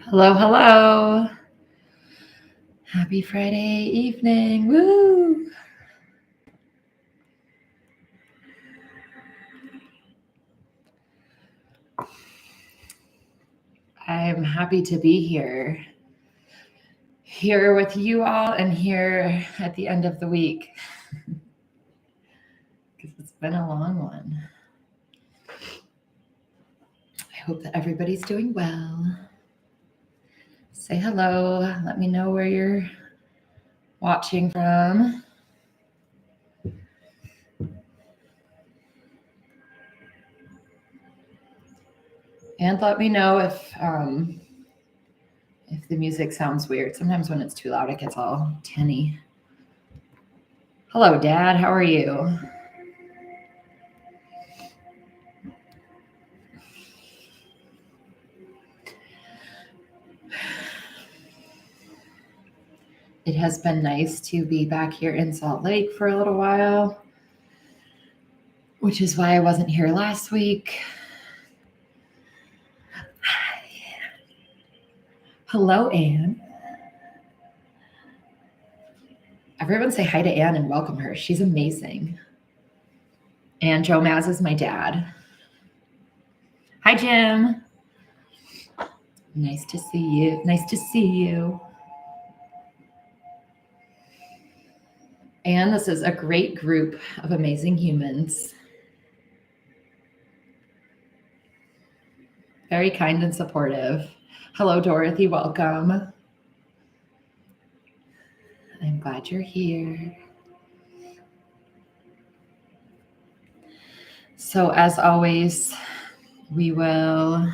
Hello, hello. Happy Friday evening. Woo! I'm happy to be here with you all and here at the end of the week because it's been a long one. I hope that everybody's doing well. Say hello. Let me know where you're watching from. And let me know if the music sounds weird. Sometimes when it's too loud, it gets all tinny. Hello, Dad. How are you? It has been nice to be back here in Salt Lake for a little while, which is why I wasn't here last week. Hello, Anne. Everyone say hi to Anne and welcome her. She's amazing. And Joe Maz is my dad. Hi, Jim. Nice to see you. Nice to see you. And this is a great group of amazing humans. Very kind and supportive. Hello, Dorothy. Welcome. I'm glad you're here. So as always, we'll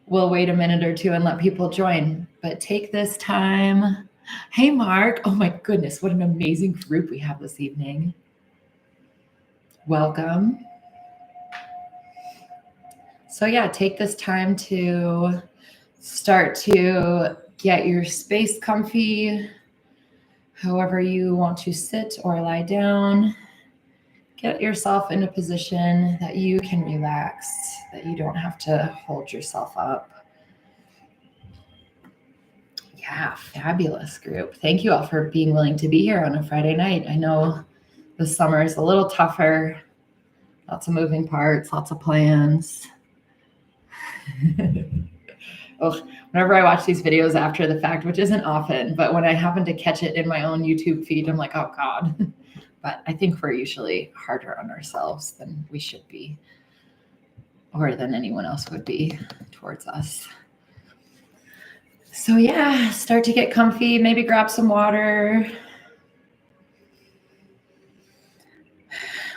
wait a minute or two and let people join, but take this time. Hey, Mark. Oh my goodness, what an amazing group we have this evening. Welcome. So yeah, take this time to start to get your space comfy, however you want to sit or lie down. Get yourself in a position that you can relax, that you don't have to hold yourself up. Yeah, fabulous group. Thank you all for being willing to be here on a Friday night. I know the summer is a little tougher, lots of moving parts, lots of plans. Oh, whenever I watch these videos after the fact, which isn't often, but when I happen to catch it in my own YouTube feed, I'm like, oh God. But I think we're usually harder on ourselves than we should be, or than anyone else would be towards us. So yeah, start to get comfy, maybe grab some water.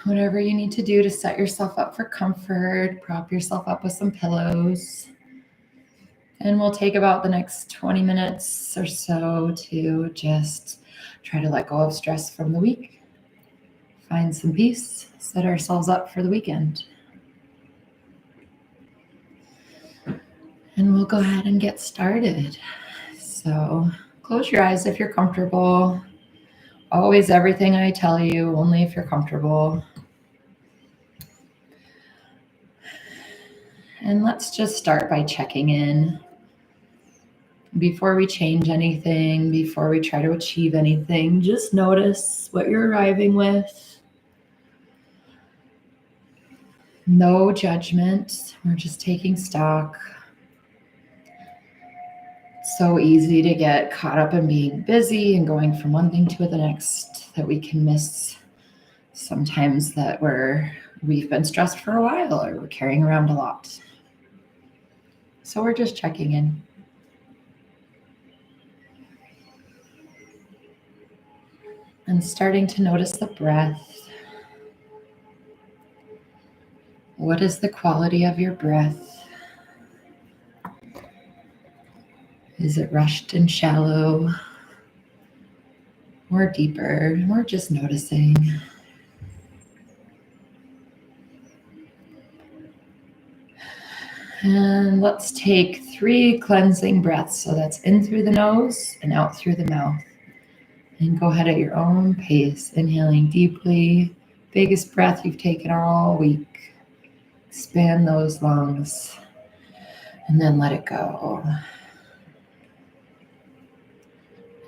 Whatever you need to do to set yourself up for comfort, prop yourself up with some pillows. And we'll take about the next 20 minutes or so to just try to let go of stress from the week, find some peace, set ourselves up for the weekend. And we'll go ahead and get started. So close your eyes if you're comfortable. Always everything I tell you, only if you're comfortable. And let's just start by checking in. Before we change anything, before we try to achieve anything, just notice what you're arriving with. No judgment. We're just taking stock. It's so easy to get caught up in being busy and going from one thing to the next that we can miss sometimes that we've been stressed for a while or we're carrying around a lot. So we're just checking in. And starting to notice the breath. What is the quality of your breath? Is it rushed and shallow or deeper? We're just noticing. And let's take 3 cleansing breaths. So that's in through the nose and out through the mouth. And go ahead at your own pace, inhaling deeply. Biggest breath you've taken all week. Expand those lungs. And then let it go.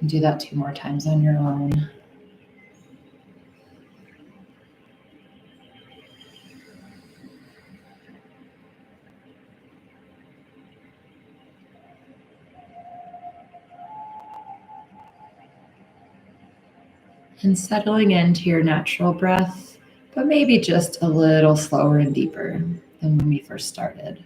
And do that 2 more times on your own. And settling into your natural breath, but maybe just a little slower and deeper than when we first started.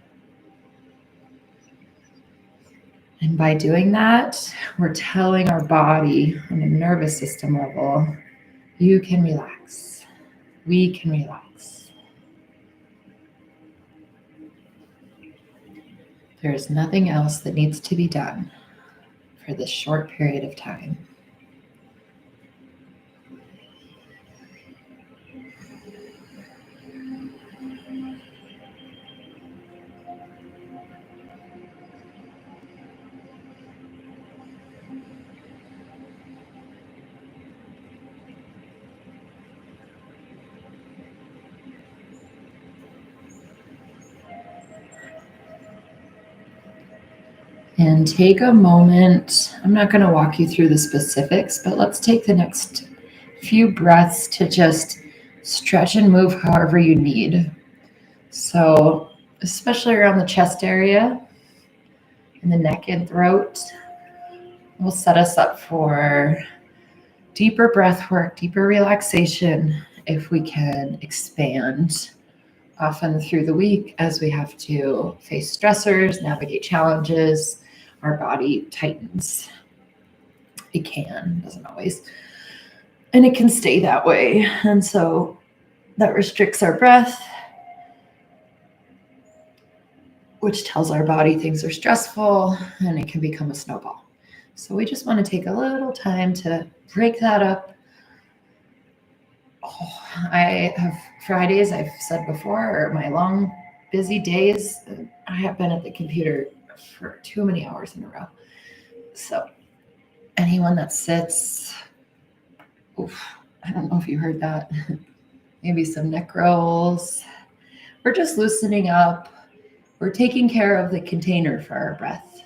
And by doing that, we're telling our body on a nervous system level, you can relax. We can relax. There's nothing else that needs to be done for this short period of time. And take a moment. I'm not going to walk you through the specifics, but let's take the next few breaths to just stretch and move however you need. So, especially around the chest area and the neck and throat, will set us up for deeper breath work, deeper relaxation if we can expand. Often through the week, as we have to face stressors, navigate challenges, our body tightens. It can, doesn't always. And it can stay that way. And so that restricts our breath, which tells our body things are stressful, and it can become a snowball. So we just want to take a little time to break that up. I have Fridays, I've said before, are my long, busy days. I have been at the computer for too many hours in a row. So anyone that sits, I don't know if you heard that, maybe some neck rolls. We're just loosening up. We're taking care of the container for our breath.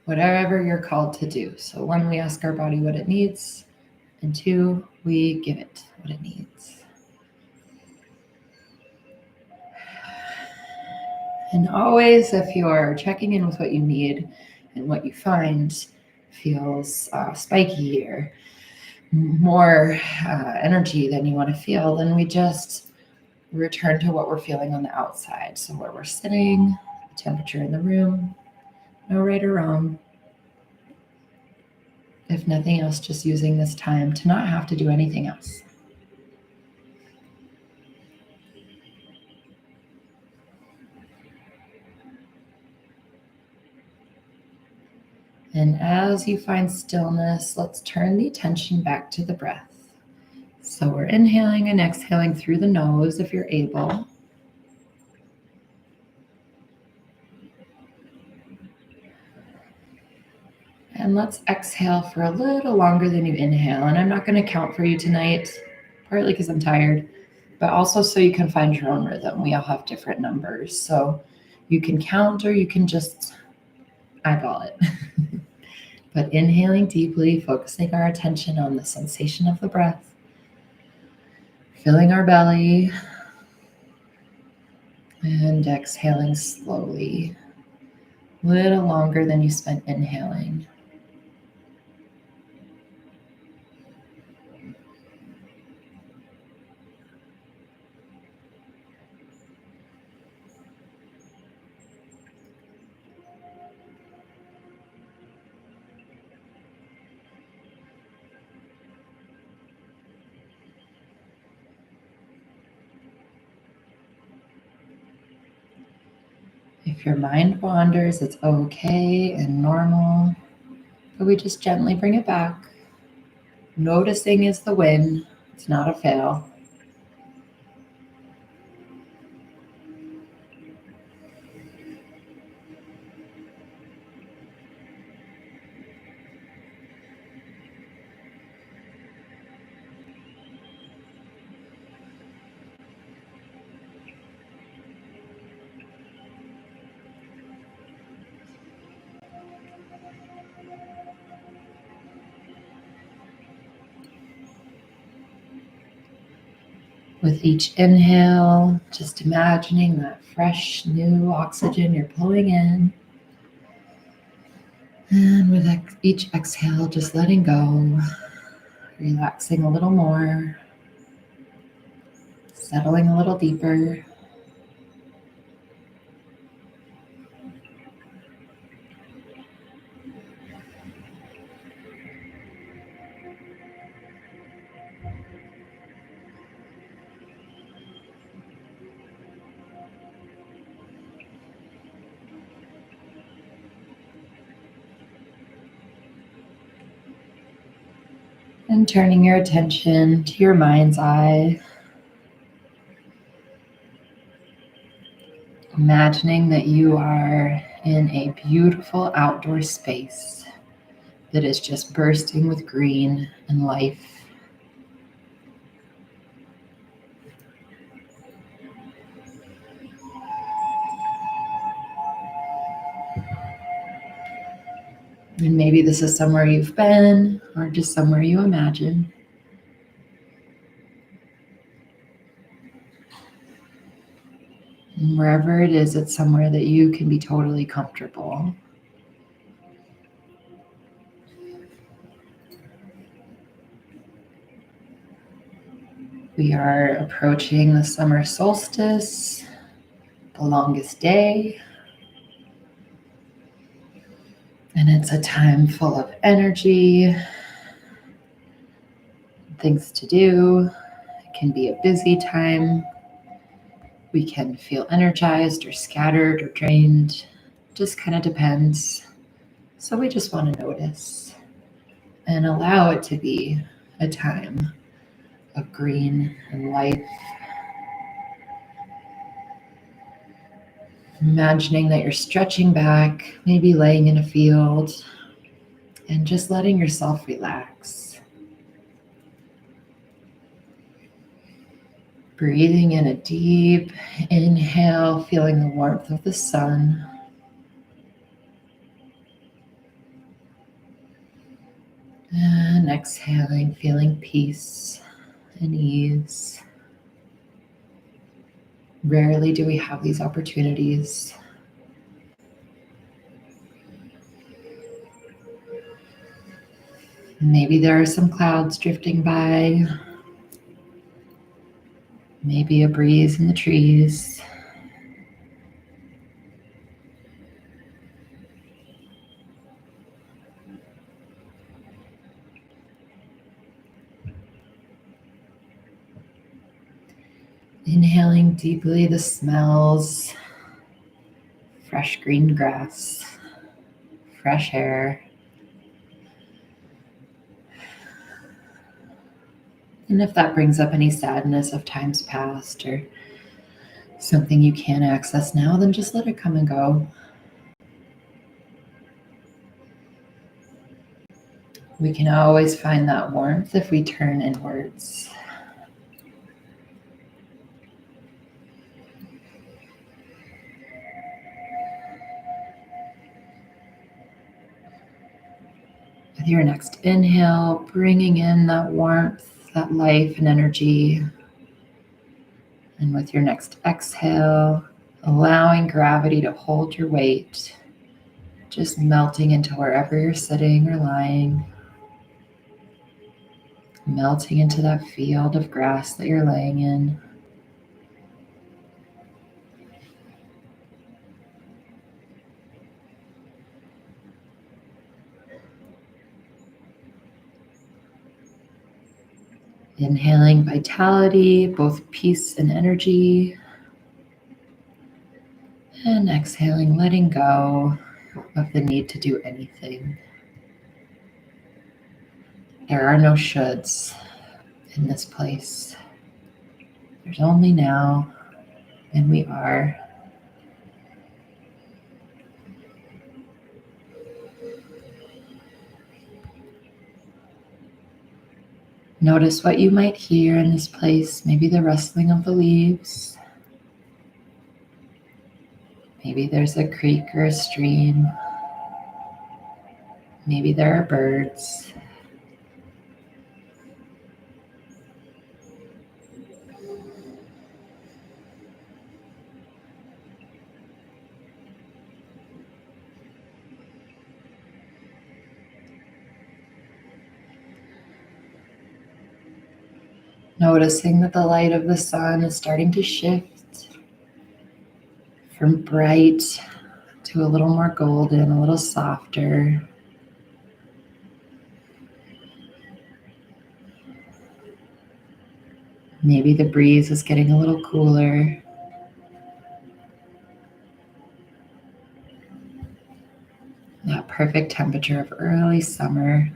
Whatever you're called to do. So 1, we ask our body what it needs, and 2, we give it what it needs. And always, if you're checking in with what you need and what you find feels spiky or more energy than you want to feel, then we just return to what we're feeling on the outside. So where we're sitting, the temperature in the room, no right or wrong. If nothing else, just using this time to not have to do anything else. And as you find stillness, let's turn the attention back to the breath. So we're inhaling and exhaling through the nose if you're able. And let's exhale for a little longer than you inhale. And I'm not going to count for you tonight, partly because I'm tired, but also so you can find your own rhythm. We all have different numbers. So you can count or you can just eyeball it. But inhaling deeply, focusing our attention on the sensation of the breath, filling our belly, and exhaling slowly, a little longer than you spent inhaling. If your mind wanders, it's okay and normal, but we just gently bring it back. Noticing is the win, it's not a fail. With each inhale, just imagining that fresh new oxygen you're pulling in. And with each exhale, just letting go, relaxing a little more, settling a little deeper. And turning your attention to your mind's eye, imagining that you are in a beautiful outdoor space that is just bursting with green and life. And maybe this is somewhere you've been or just somewhere you imagine. And wherever it is, it's somewhere that you can be totally comfortable. We are approaching the summer solstice, the longest day. And it's a time full of energy, things to do. It can be a busy time. We can feel energized or scattered or drained. Just kind of depends. So we just want to notice and allow it to be a time of green and life. Imagining that you're stretching back, maybe laying in a field, and just letting yourself relax. Breathing in a deep inhale, feeling the warmth of the sun. And exhaling, feeling peace and ease. Rarely do we have these opportunities. Maybe there are some clouds drifting by. Maybe a breeze in the trees. Inhaling deeply the smells, fresh green grass, fresh air. And if that brings up any sadness of times past or something you can't access now, then just let it come and go. We can always find that warmth if we turn inwards. With your next inhale, bringing in that warmth, that life and energy. And with your next exhale, allowing gravity to hold your weight, just melting into wherever you're sitting or lying, melting into that field of grass that you're laying in. Inhaling vitality, both peace and energy. And exhaling, letting go of the need to do anything. There are no shoulds in this place. There's only now, and we are. Notice what you might hear in this place, maybe the rustling of the leaves. Maybe there's a creek or a stream. Maybe there are birds. Noticing that the light of the sun is starting to shift from bright to a little more golden, a little softer. Maybe the breeze is getting a little cooler. That perfect temperature of early summer.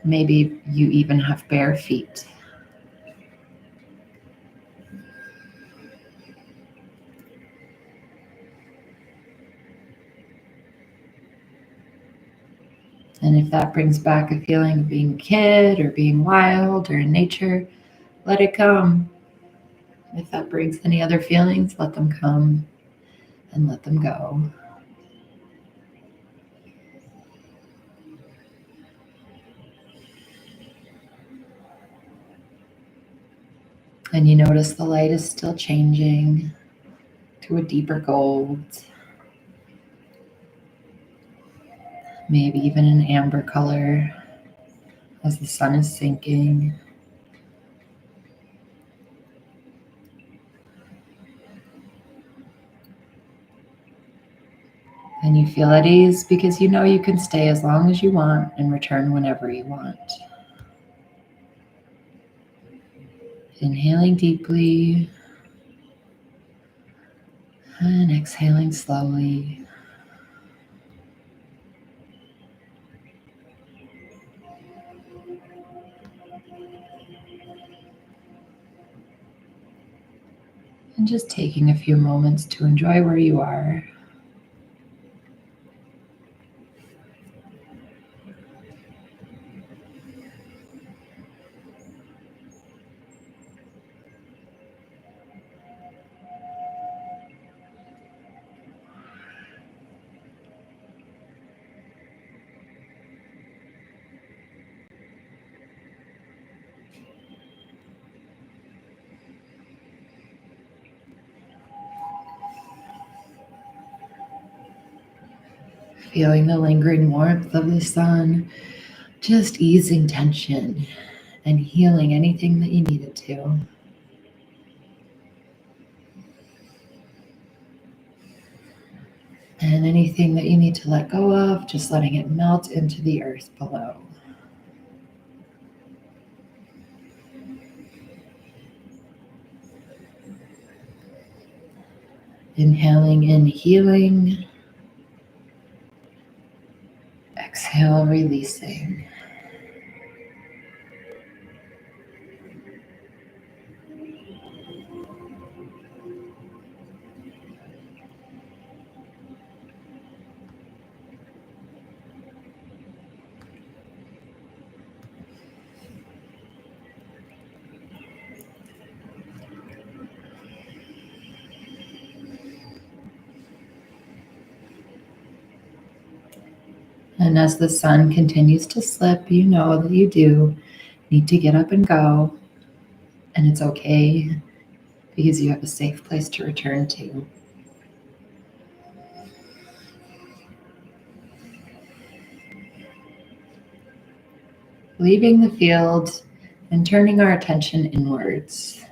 Maybe you even have bare feet. And if that brings back a feeling of being a kid or being wild or in nature, let it come. If that brings any other feelings, let them come and let them go. And you notice the light is still changing to a deeper gold, maybe even an amber color as the sun is sinking. And you feel at ease because you know you can stay as long as you want and return whenever you want. Inhaling deeply and exhaling slowly. And just taking a few moments to enjoy where you are. Feeling the lingering warmth of the sun, just easing tension and healing anything that you need it to. And anything that you need to let go of, just letting it melt into the earth below. Inhaling in healing. Exhale, releasing. And as the sun continues to slip, you know that you do need to get up and go. And it's okay because you have a safe place to return to. Leaving the field and turning our attention inwards.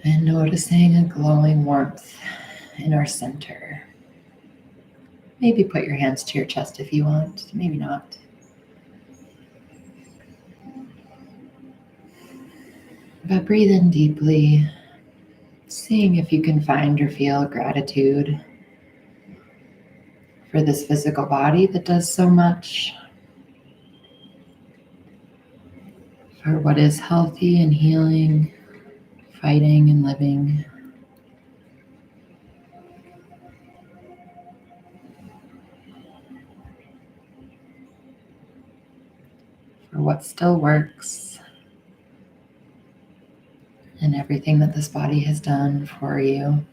And noticing a glowing warmth in our center. Maybe put your hands to your chest if you want, maybe not. But breathe in deeply, seeing if you can find or feel gratitude for this physical body that does so much, for what is healthy and healing, fighting and living. For what still works, and everything that this body has done for you.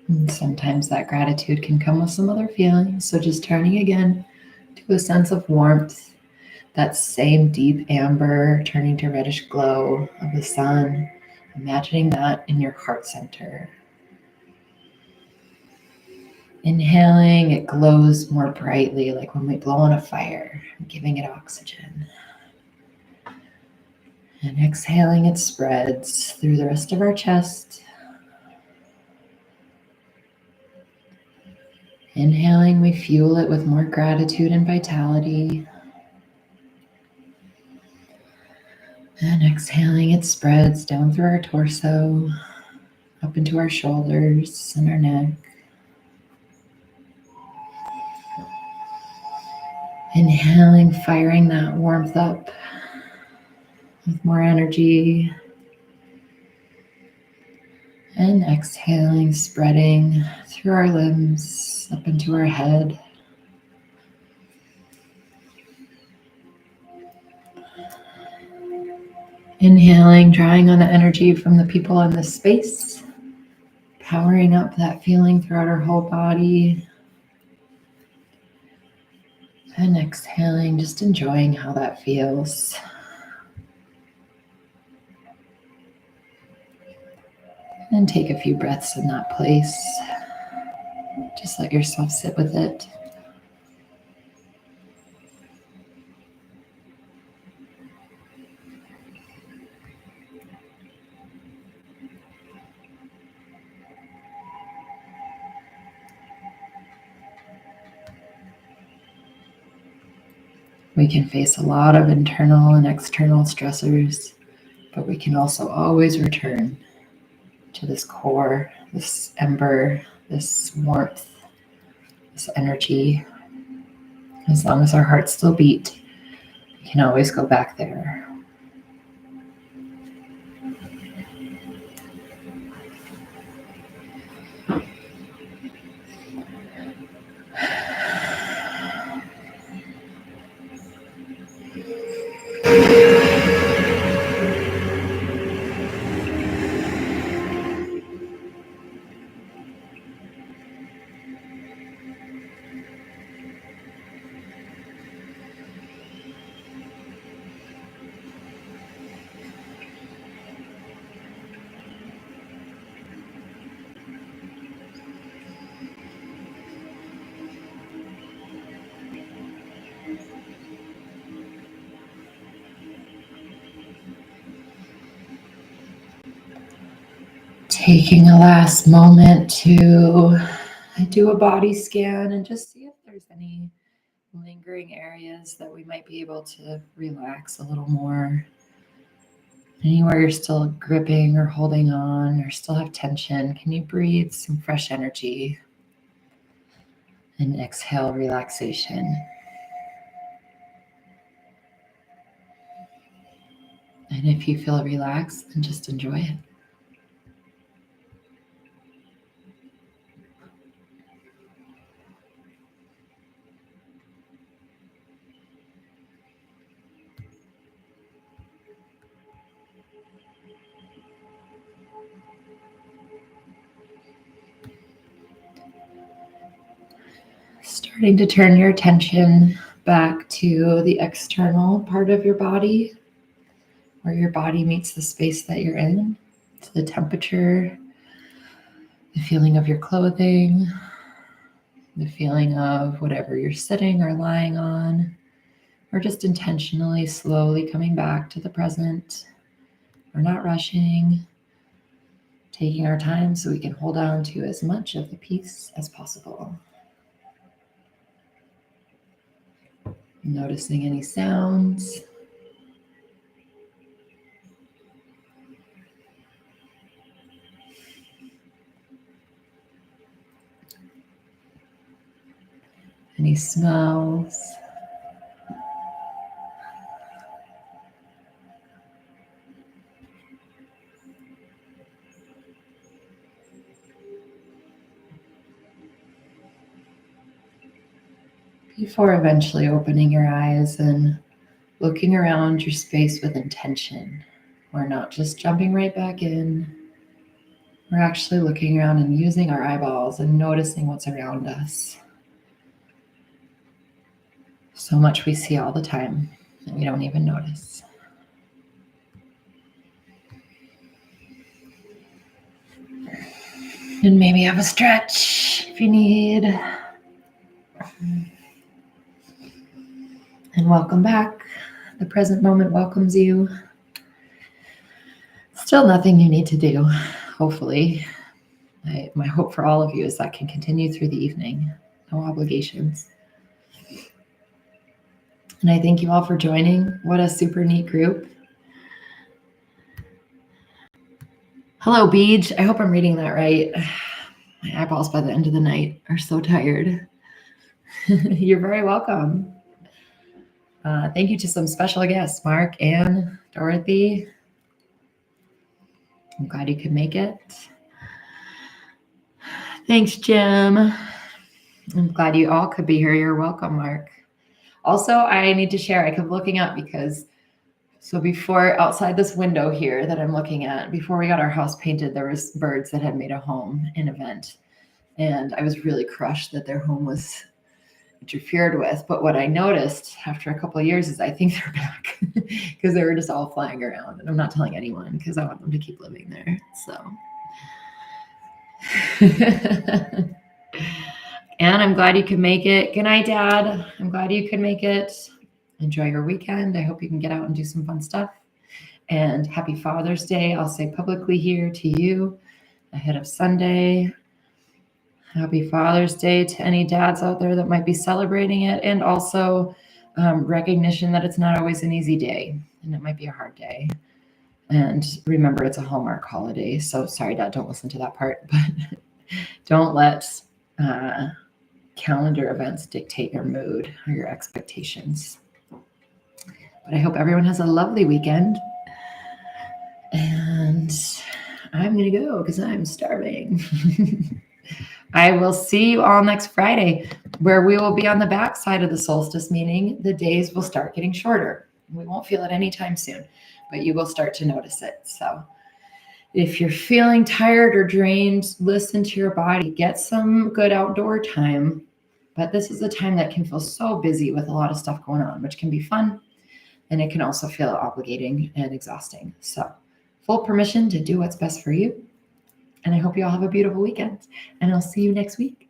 And sometimes that gratitude can come with some other feelings, so just turning again to a sense of warmth, that same deep amber turning to reddish glow of the sun, imagining that in your heart center. Inhaling, it glows more brightly, like when we blow on a fire, giving it oxygen. And exhaling, it spreads through the rest of our chest. Inhaling, we fuel it with more gratitude and vitality. And exhaling, it spreads down through our torso, up into our shoulders and our neck. Inhaling, firing that warmth up with more energy. And exhaling, spreading through our limbs, up into our head. Inhaling, drawing on the energy from the people in this space, powering up that feeling throughout our whole body. And exhaling, just enjoying how that feels. And take a few breaths in that place. Just let yourself sit with it. We can face a lot of internal and external stressors, but we can also always return to this core, this ember, this warmth, this energy. As long as our hearts still beat, we can always go back there. Taking a last moment to do a body scan and just see if there's any lingering areas that we might be able to relax a little more. Anywhere you're still gripping or holding on or still have tension, can you breathe some fresh energy and exhale relaxation? And if you feel relaxed, then just enjoy it. Starting to turn your attention back to the external part of your body, where your body meets the space that you're in, to the temperature, the feeling of your clothing, the feeling of whatever you're sitting or lying on, or just intentionally, slowly coming back to the present. We're not rushing, taking our time so we can hold on to as much of the peace as possible. Noticing any sounds. Any smells. Before eventually opening your eyes and looking around your space with intention. We're not just jumping right back in. We're actually looking around and using our eyeballs and noticing what's around us. So much we see all the time and we don't even notice. And maybe have a stretch if you need. And welcome back. The present moment welcomes you. Still nothing you need to do, hopefully. My hope for all of you is that can continue through the evening. No obligations. And I thank you all for joining. What a super neat group. Hello, Beej. I hope I'm reading that right. My eyeballs by the end of the night are so tired. You're very welcome. Thank you to some special guests, Mark, Anne, Dorothy. I'm glad you could make it. Thanks, Jim. I'm glad you all could be here. You're welcome, Mark. Also, I need to share, I kept looking up because, so before, outside this window here that I'm looking at, before we got our house painted, there was birds that had made a home in a vent. And I was really crushed that their home was interfered with. But what I noticed after a couple of years is I think they're back because they were just all flying around. And I'm not telling anyone because I want them to keep living there. So. And I'm glad you could make it. Good night, Dad. I'm glad you could make it. Enjoy your weekend. I hope you can get out and do some fun stuff. And happy Father's Day. I'll say publicly here to you ahead of Sunday. Happy Father's Day to any dads out there that might be celebrating it. And also recognition that it's not always an easy day and it might be a hard day. And remember, it's a Hallmark holiday. So sorry, Dad, don't listen to that part. But don't let calendar events dictate your mood or your expectations. But I hope everyone has a lovely weekend. And I'm going to go because I'm starving. I will see you all next Friday, where we will be on the back side of the solstice, meaning the days will start getting shorter. We won't feel it anytime soon, but you will start to notice it. So if you're feeling tired or drained, listen to your body. Get some good outdoor time. But this is a time that can feel so busy with a lot of stuff going on, which can be fun. And it can also feel obligating and exhausting. So full permission to do what's best for you. And I hope you all have a beautiful weekend. And I'll see you next week.